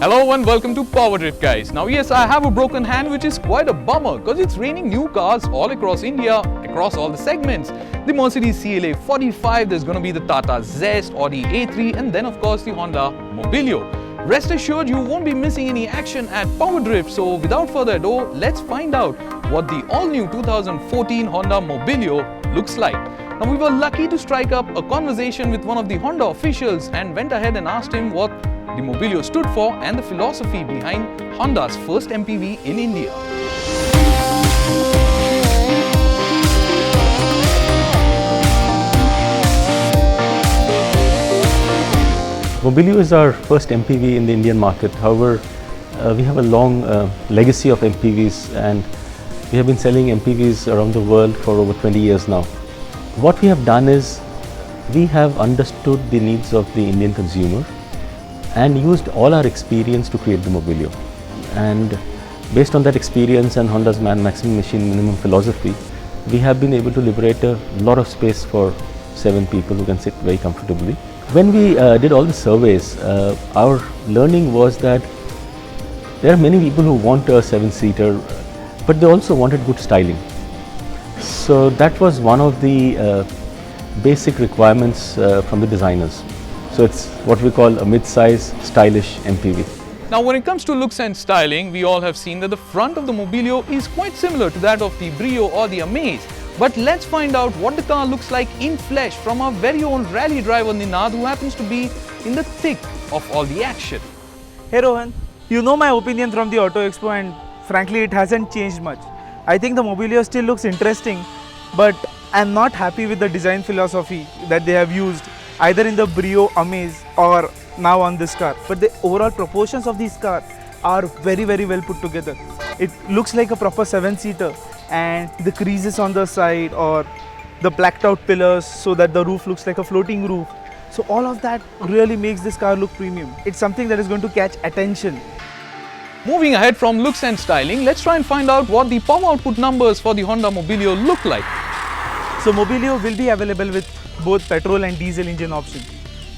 Hello and welcome to PowerDrift, guys. Now yes, I have a broken hand, which is quite a bummer because it's raining new cars all across India, across all the segments. The Mercedes CLA 45, there's going to be the Tata Zest, Audi A3 and then of course the Honda Mobilio. Rest assured you won't be missing any action at PowerDrift. So without further ado, let's find out what the all-new 2014 Honda Mobilio looks like. Now we were lucky to strike up a conversation with one of the Honda officials and went ahead and asked him what the Mobilio stood for and the philosophy behind Honda's first MPV in India. Mobilio is our first MPV in the Indian market. However, we have a long legacy of MPVs and we have been selling MPVs around the world for over 20 years now. What we have done is we have understood the needs of the Indian consumer and used all our experience to create the Mobilio. And based on that experience and Honda's maximum machine minimum philosophy, we have been able to liberate a lot of space for 7 people who can sit very comfortably. When we did all the surveys, our learning was that there are many people who want a 7-seater, but they also wanted good styling. So that was one of the basic requirements from the designers. So it's what we call a mid-size stylish MPV. Now when it comes to looks and styling, we all have seen that the front of the Mobilio is quite similar to that of the Brio or the Amaze. But let's find out what the car looks like in flesh from our very own rally driver Ninad, who happens to be in the thick of all the action. Hey Rohan, you know my opinion from the Auto Expo and frankly it hasn't changed much. I think the Mobilio still looks interesting, but I'm not happy with the design philosophy that they have used either in the Brio, Amaze or now on this car. But the overall proportions of this car are very well put together. It looks like a proper 7-seater and the creases on the side or the blacked out pillars so that the roof looks like a floating roof. So all of that really makes this car look premium. It's something that is going to catch attention. Moving ahead from looks and styling, let's try and find out what the power output numbers for the Honda Mobilio look like. So Mobilio will be available with both petrol and diesel engine options.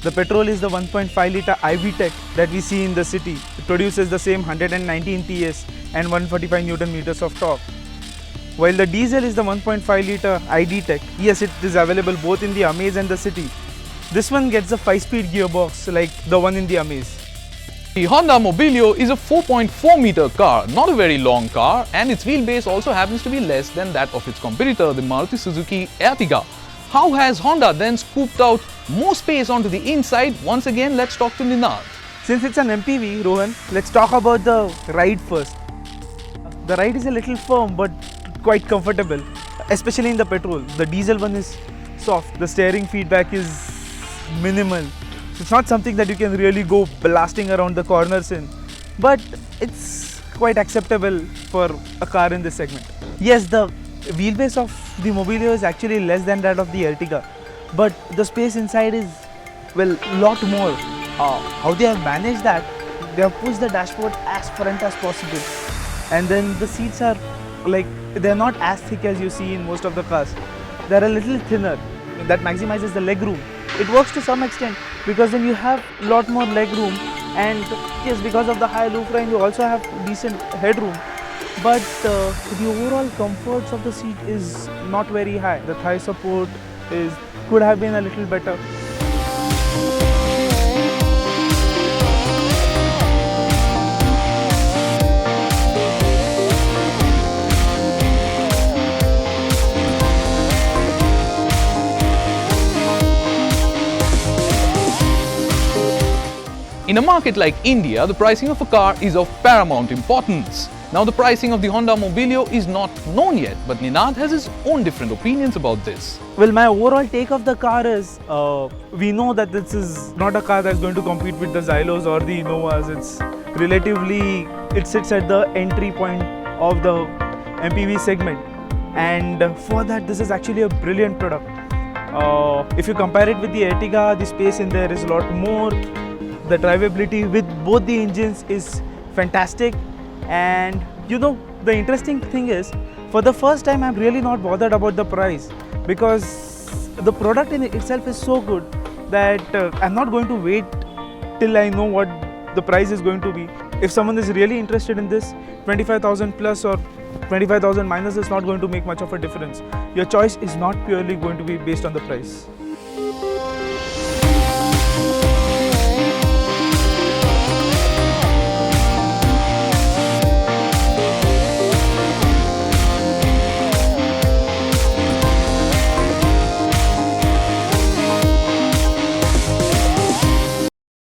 The petrol is the 1.5 litre IV Tech that we see in the city. It produces the same 119 PS and 145 Newton meters of torque. While the diesel is the 1.5 litre ID Tech, yes, it is available both in the Amaze and the city. This one gets a 5-speed gearbox like the one in the Amaze. The Honda Mobilio is a 4.4 meter car, not a very long car, and its wheelbase also happens to be less than that of its competitor, the Maruti Suzuki Ertiga. How has Honda then scooped out more space onto the inside? Once again, let's talk to Ninad. Since it's an MPV, Rohan, let's talk about the ride first. The ride is a little firm but quite comfortable, especially in the petrol. The diesel one is soft, the steering feedback is minimal. So it's not something that you can really go blasting around the corners in, but it's quite acceptable for a car in this segment. Yes, the wheelbase of the Mobilio is actually less than that of the Ertiga, but the space inside is, well, lot more. How they have managed that, they have pushed the dashboard as front as possible, and then the seats are like, they're not as thick as you see in most of the cars. They're a little thinner. That maximizes the leg room. It works to some extent because then you have a lot more leg room, and yes, because of the high roof line you also have decent headroom, but the overall comforts of the seat is not very high. The thigh support could have been a little better. In a market like India, the pricing of a car is of paramount importance. Now the pricing of the Honda Mobilio is not known yet, but Ninad has his own different opinions about this. Well, my overall take of the car is, we know that this is not a car that's going to compete with the Xylos or the Innovas. It sits at the entry point of the MPV segment, and for that this is actually a brilliant product. If you compare it with the Ertiga, the space in there is a lot more. The drivability with both the engines is fantastic, and you know, the interesting thing is, for the first time I'm really not bothered about the price because the product in itself is so good that I'm not going to wait till I know what the price is going to be. If someone is really interested in this, 25,000 plus or 25,000 minus is not going to make much of a difference. Your choice is not purely going to be based on the price.